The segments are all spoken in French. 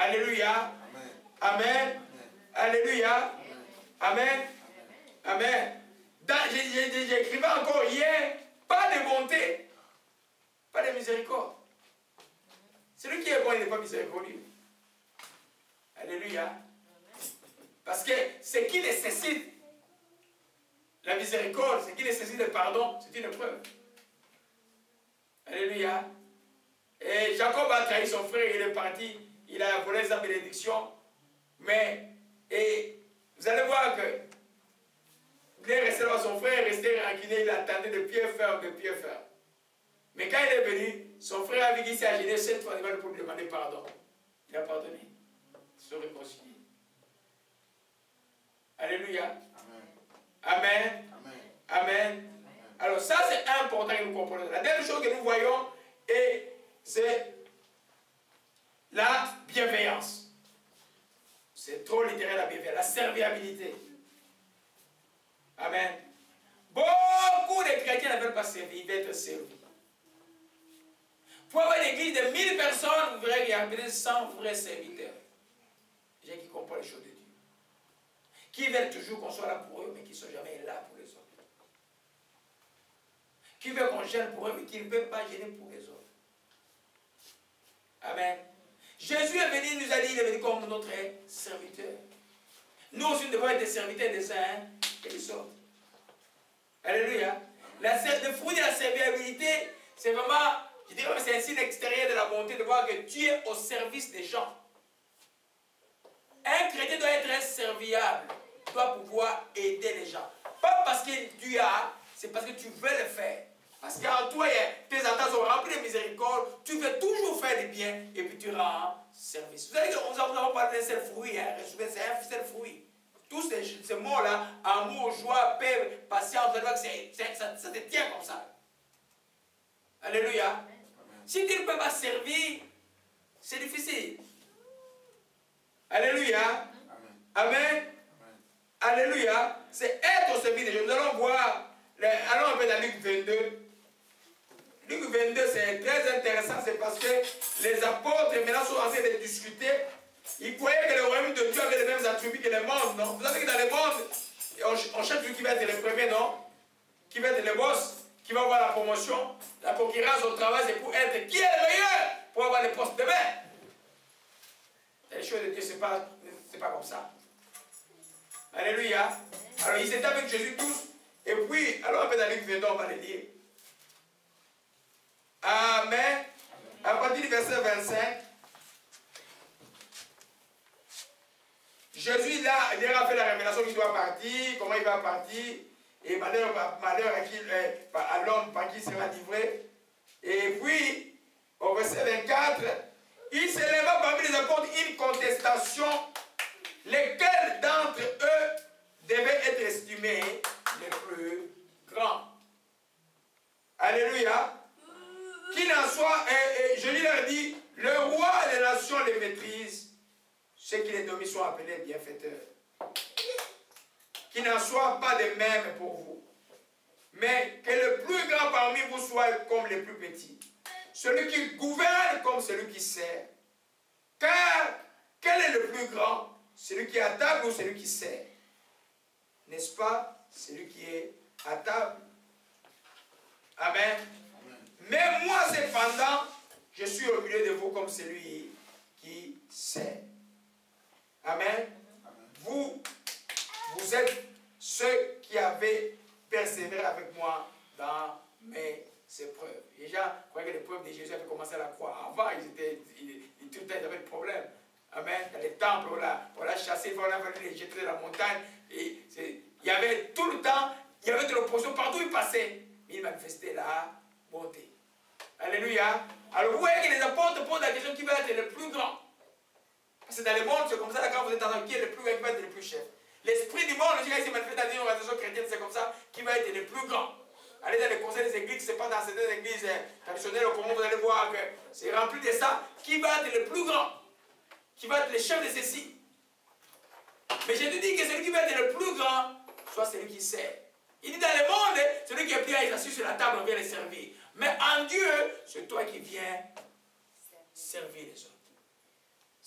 Alléluia. Amen. Alléluia. Amen. Amen. J'écrivais encore hier, pas de bonté, pas de miséricorde. Celui qui est bon, il n'est pas miséricordieux. Alléluia. Parce que ce qui nécessite la miséricorde, ce qui nécessite le pardon, c'est une épreuve. Alléluia. Et Jacob a trahi son frère, il est parti, il a volé sa bénédiction. Mais, et vous allez voir que il est resté là, son frère est resté rancunier, il attendait de pied ferme, de pied ferme. Mais quand il est venu, son frère a vu qu'il s'est agité cette fois pour lui demander pardon. Il a pardonné. Ils se sont réconciliés. Alléluia. Amen. Amen. Amen. Alors ça c'est important que nous comprenions. La deuxième chose que nous voyons, c'est la bienveillance. C'est trop littéral la bienveillance, la serviabilité. Amen. Beaucoup de chrétiens ne veulent pas servir, ils veulent être servis. Pour avoir une église de 1000 personnes, vous verrez qu'il y a peut-être 100 vrais serviteurs. Des gens qui comprennent les choses de Dieu. Qui veulent toujours qu'on soit là pour eux, mais qui ne sont jamais là pour les autres. Qui veulent qu'on gêne pour eux, mais qui ne veulent pas gêner pour les autres. Amen. Jésus est venu, il nous a dit, il est venu comme notre serviteur. Nous aussi, nous devons être des serviteurs des uns et des autres. Alléluia. Le fruit de la serviabilité, c'est vraiment, je dirais que c'est un signe extérieur de la bonté de voir que tu es au service des gens. Un chrétien doit être serviable, doit pouvoir aider les gens. Pas parce que tu as, c'est parce que tu veux le faire. Parce qu'en toi, tes attentes sont remplies de miséricorde, tu veux toujours faire du bien et puis tu rends service. Vous savez que nous avons parlé d'un seul fruit, hein? C'est un seul fruit. Tous ces mots-là, amour, joie, paix, patience, vous allez voir que ça te tient comme ça. Alléluia. Amen. Si tu ne peux pas servir, c'est difficile. Alléluia. Amen. Amen. Alléluia. C'est être au service des gens. Nous allons voir, allons un peu dans Luc 22. Luc 22, c'est très intéressant, c'est parce que les apôtres maintenant sont en train de discuter. Ils croyaient que le royaume de Dieu avait les mêmes attributs que le monde, non? Vous savez que dans le monde, on cherche celui qui va être le premier, non? Qui va être le boss, qui va avoir la promotion, la concurrence au travail, c'est pour être qui est le meilleur pour avoir le poste demain. Les choses de Dieu, c'est pas comme ça. Alléluia. Alors ils étaient avec Jésus tous, et puis, alors un peu dans Luc 22, on va le lire. Amen. À partir du verset 25. Jésus, là, il a fait la révélation qu'il doit partir, comment il va partir, et malheur à l'homme par qui il sera livré. Et puis, au verset 24, il s'éleva parmi les apôtres une contestation, lesquels d'entre eux devaient être estimés les plus grands. Alléluia. Qu'il en soit, Jésus leur dit, le roi des nations les maîtrise. Ceux qui les dominent sont appelés bienfaiteurs. Qu'il n'en soit pas de même pour vous. Mais que le plus grand parmi vous soit comme les plus petits. Celui qui gouverne comme celui qui sert. Car, quel est le plus grand? Celui qui est à table ou celui qui sert? N'est-ce pas? Celui qui est à table. Amen. Mais moi, cependant, je suis au milieu de vous comme celui qui sert. Amen. Vous êtes ceux qui avaient persévéré avec moi dans mes épreuves. Les gens croyaient que l'épreuve de Jésus avait commencé à la croix. Avant, tout le temps, ils avaient des problèmes. Amen. Dans les temples, on l'a chassé, on l'a fallu les jeter dans la montagne. Et il y avait tout le temps, il y avait de l'opposition partout où il passait. Mais il manifestait la bonté. Alléluia. Alors vous voyez que les apôtres posent la question qui va être le plus grand. Parce que dans le monde, c'est comme ça, quand vous êtes en qui est le plus grand, qui va être le plus chef. L'esprit du monde, le gars, il s'est manifesté dans une organisation chrétienne, c'est comme ça, qui va être le plus grand. Allez dans les conseils des églises, ce n'est pas dans certaines églises traditionnelles, au comment vous allez voir que c'est rempli de ça, qui va être le plus grand, qui va être le chef de ceci. Mais je te dis que celui qui va être le plus grand, soit celui qui sert. Il dit dans le monde, celui qui est plus à assis sur la table, on vient le servir. Mais en Dieu, c'est toi qui viens servir les autres.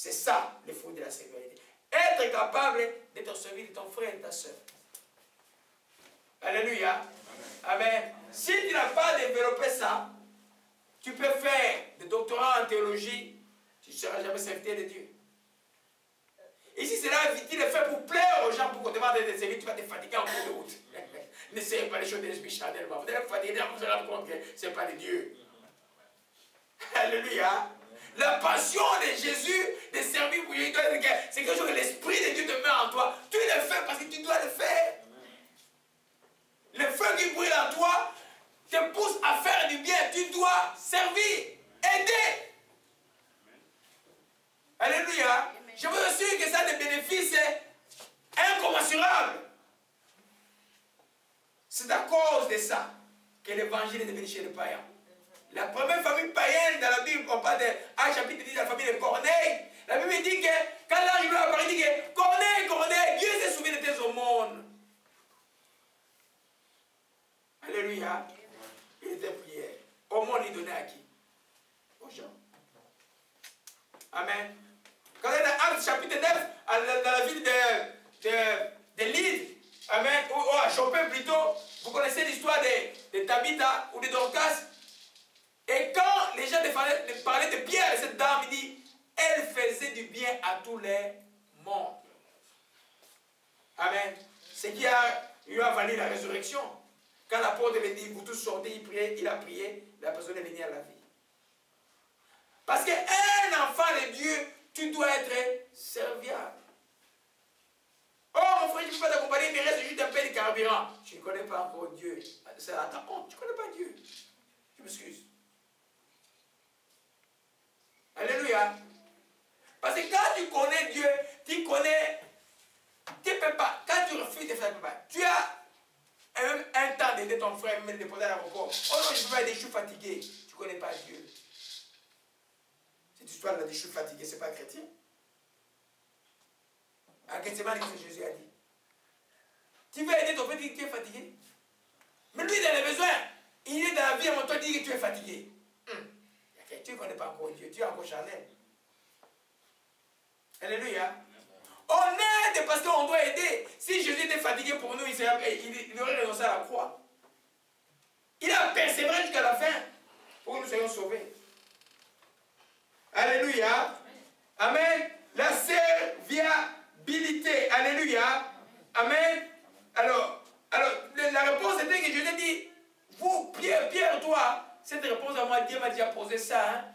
C'est ça le fruit de la serviabilité. Être capable d'être servi de ton frère et de ta soeur. Alléluia. Amen. Si tu n'as pas développé ça, tu peux faire des doctorats en théologie, tu ne seras jamais serviteur de Dieu. Et si cela tu le fais pour plaire aux gens, pour qu'on demande de servir, tu vas te fatiguer en cours de route. N'essayez pas les choses de l'esprit charnellement. Vous allez vous fatiguer, vous allez vous rendre compte que ce n'est pas de Dieu. Alléluia. La passion de Jésus de servir pour Jésus, c'est quelque chose que l'Esprit de Dieu te met en toi. Tu le fais parce que tu dois le faire. Le feu qui brûle en toi te pousse à faire du bien. Tu dois servir, aider. Alléluia. Je vous assure que ça a des bénéfices incommensurables. C'est à cause de ça que l'évangile est devenu chez les païens. La première famille païenne dans la Bible, on parle de Actes chapitre 10, la famille de Corneille. La Bible dit que quand l'ange lui apparaît, il dit que Corneille, Corneille, Dieu s'est souvenu de tes aumônes. Alléluia. Il était prière. Aumône, il donnait à qui? Aux gens. Amen. Quand on est dans Actes chapitre 9, dans la ville de Lydde, amen, ou à Chopin plutôt, vous connaissez l'histoire de Tabitha ou de Dorcas. Et quand les gens parlaient de Pierre, cette dame, il dit, elle faisait du bien à tous les mondes. Amen. Ce qui lui a valu la résurrection. Quand l'apôtre avait dit, vous tous sortez, il priait, il a prié, la personne est venue à la vie. Parce qu'un enfant de Dieu, tu dois être serviable. Oh mon frère, je ne peux pas t'accompagner, il me reste juste un peu de carburant. Tu ne connais pas encore Dieu. C'est à ta honte, tu ne connais pas Dieu. Je m'excuse. Alléluia. Parce que quand tu connais Dieu, tu connais, tu ne peux pas, quand tu refuses de faire, tu ne peux pas. Tu as même un temps d'aider ton frère, même de poser à l'aéroport. Oh non, je ne peux pas aider, je suis fatigué. Tu ne connais pas Dieu. Cette histoire là de je suis fatigué, ce n'est pas chrétien. À Gethsemane, ce que Jésus a dit. Tu veux aider ton frère, tu es fatigué. Mais lui, il a les besoins. Il est dans la vie, avant toi, il dit que tu es fatigué. Tu ne connais pas encore Dieu, tu es encore charnel. Alléluia. On aide parce qu'on doit aider. Si Jésus était fatigué pour nous, il aurait renoncé à la croix. Il a persévéré jusqu'à la fin pour que nous soyons sauvés. Alléluia. Amen. La serviabilité. Alléluia. Amen. Alors la réponse était que Jésus dit, vous, Pierre, toi, cette réponse à moi, Dieu m'a déjà posé ça. Hein?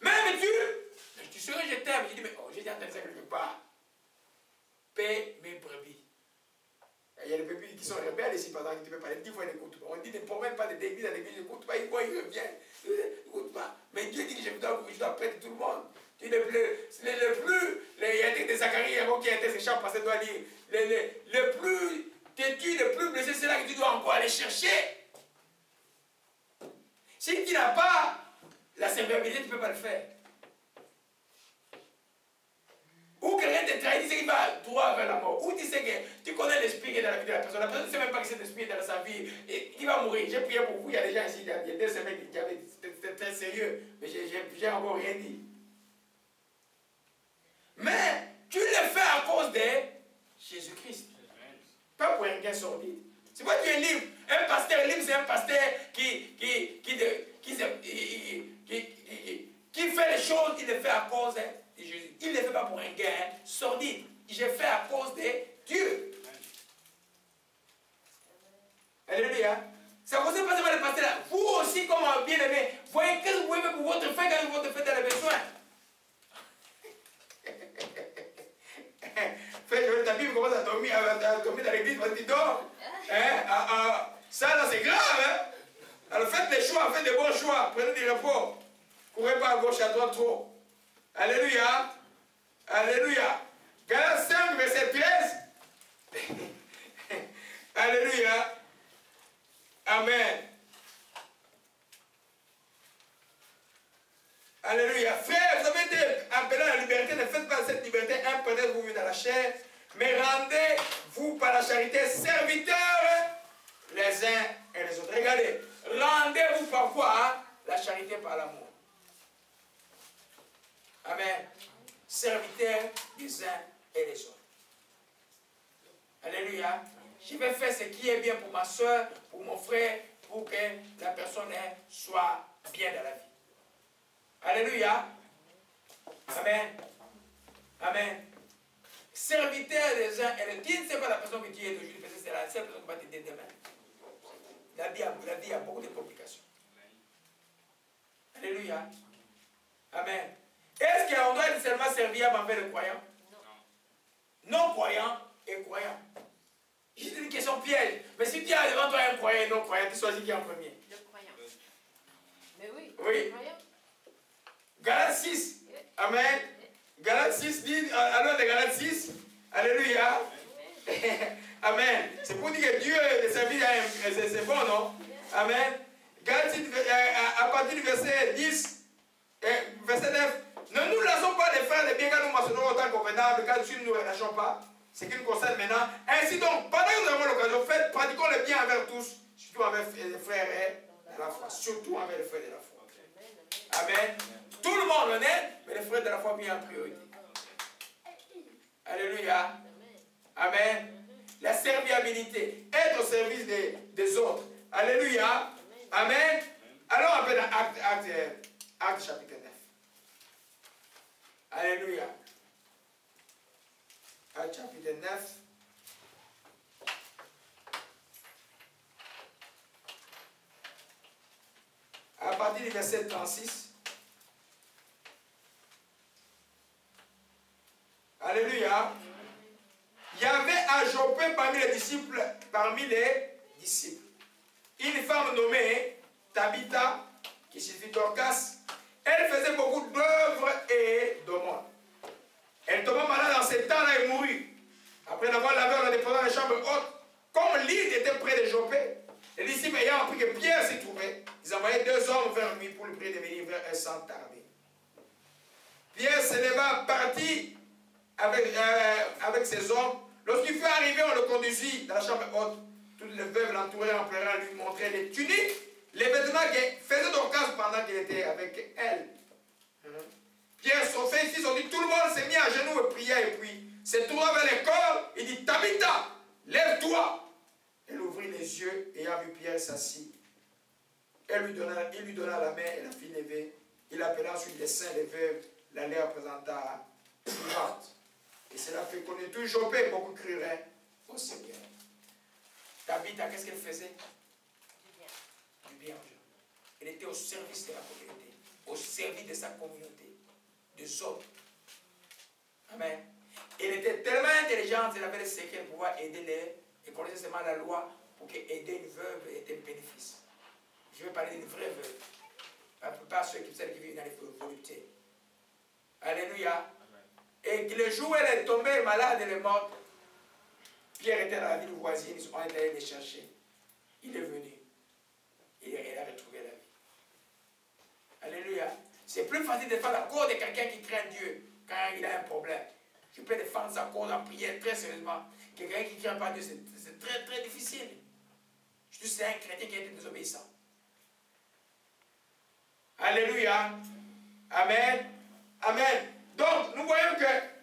Même tu serais, je t'aime. Je dis, mais j'ai entendu ça quelque part. Paie mes brebis. Il y a des brebis qui sont rebelles ici, par exemple, qui ne peuvent pas. 10 fois, ils n'écoutent pas. On dit, ne promène pas d'église à l'église, ils n'écoutent pas, ils voient, ils reviennent. Ils n'écoutent pas. Mais Dieu dit que je dois prêter tout le monde. Il y a des Zacharie qui étaient ces chants, parce que doit lire. Le plus têtu, le plus blessé, c'est là que tu dois encore aller chercher. Si tu n'as pas la serviabilité, tu ne peux pas le faire. Ou quelqu'un te trahit, tu sais qu'il va droit vers la mort. Ou tu sais que tu connais l'esprit qui est dans la vie de la personne. La personne ne sait même pas que cet esprit est dans sa vie. Et il va mourir. J'ai prié pour vous. Il y a des gens ici, il y a 2 semaines qui avaient. C'était très sérieux. Mais j'ai encore rien dit. Mais tu le fais à cause de Jésus-Christ. Pas pour un gain sordide. C'est pas que tu es libre. Un pasteur libre, c'est un pasteur qui fait les choses, il les fait à cause de Jésus. Il ne les fait pas pour un gain sordide. Il les fait à cause de Dieu. Alléluia. Ça vous est pas seulement le pasteur là. Vous aussi, comme un bien-aimé, voyez qu'est-ce que vous pouvez faire pour votre frère quand votre frère dans les besoins. Frère, ta Bible commence à tomber dans l'église parce que tu dors. Ça là c'est grave. Hein? Alors faites des choix, faites des bons choix. Prenez des repos. Courez pas à gauche, à droite trop. Alléluia. Alléluia. Galates 5, verset 13. Alléluia. Amen. Alléluia. Frère, vous avez été appelés à la liberté. Ne faites pas cette liberté imprégner vous dans la chair, mais rendez-vous par la charité serviteurs les uns et les autres. Regardez. Rendez-vous par quoi? La charité par l'amour. Amen. serviteurs des uns et des autres. Alléluia. Je vais faire ce qui est bien pour ma soeur, pour mon frère, pour que la personne soit bien dans la vie. Alléluia. Amen. Amen. Serviteur des uns et des autres. Qui ne sait pas la personne que tu es aujourd'hui, parce que c'est la seule personne qui va t'aider demain. La vie a beaucoup de complications. Alléluia. Amen. Est-ce qu'on doit seulement servir envers les croyants? Non. Non-croyants et croyants. C'est une question piège. Mais si tu as devant toi un croyant et non croyant, tu choisis qui en premier? Le croyant. Mais oui. Oui. Galates 6. Amen. Galates 6 dit, alors de Galates 6. Alléluia. Amen. C'est pour dire que Dieu de servir, c'est bon, non? Amen. Galates 6, à partir du verset 10, verset 9. Ne nous laissons pas les frères de bien car nous mentionnons autant convenable, car si nous ne nous relâchons pas, ce qui nous concerne maintenant. Ainsi donc, pendant que nous avons l'occasion, pratiquons le bien envers tous, surtout envers les frères de la foi. Surtout envers les frères de la foi. Amen. Tout le monde honnête, mais les frères de la foi mis en priorité. Alléluia. Amen. La serviabilité, être au service des autres. Alléluia. Amen. Alors on va dans Acte chapitre 9. Alléluia. Acte chapitre 9. À partir du verset 36. Alléluia. Il y avait à Joppé parmi les disciples, une femme nommée Tabitha, qui signifie Dorcas. Elle faisait beaucoup d'œuvres et d'aumônes. Elle tomba malade dans ces temps-là et mourut. Après l'avoir lavé, on la déposa dans les chambres hautes. Comme l'île était près de Joppé, les disciples ayant appris que Pierre s'y trouvait, ils envoyaient 2 hommes vers lui pour lui prier de venir vers eux sans tarder. Pierre se leva, partit avec ses hommes. Lorsqu'il fut arrivé, on le conduisit dans la chambre haute. Toutes les veuves l'entouraient en pleurant, lui montraient les tuniques, les vêtements qu'elle faisait d'occasion pendant qu'il était avec elle. Pierre, son fils, on dit, tout le monde s'est mis à genoux et priait, et puis se tourna vers les corps, il dit, Tabitha, lève-toi. Elle ouvrit les yeux, et ayant vu Pierre s'assit. Il lui donna la main, et la fit lever. Il appela ensuite les saints, les veuves, la leur présenta suivante. Et cela fait connaître tout Joppé, beaucoup criraient au Seigneur. Tabitha, qu'est-ce qu'elle faisait? Du bien aux gens. Elle était au service de la communauté, au service de sa communauté, des autres. Amen. Elle était tellement intelligente, elle avait le secret pour pouvoir aider les. Elle connaissait seulement la loi pour qu'aider une veuve était un bénéfice. Je vais parler d'une vraie veuve. Pas celles qui vivent dans les voluptés. Alléluia. Et le jour où elle est tombée malade, elle est morte. Pierre était dans la ville voisine, ils ont été allés les chercher. Il est venu. Et elle a retrouvé la vie. Alléluia. C'est plus facile de faire la cause de quelqu'un qui craint Dieu quand il a un problème. Je peux défendre sa cause en prière très sérieusement. Quelqu'un qui ne craint pas Dieu, c'est très très difficile. Je suis un chrétien qui a été désobéissant. Alléluia. Amen. Amen. Donc, nous voyons que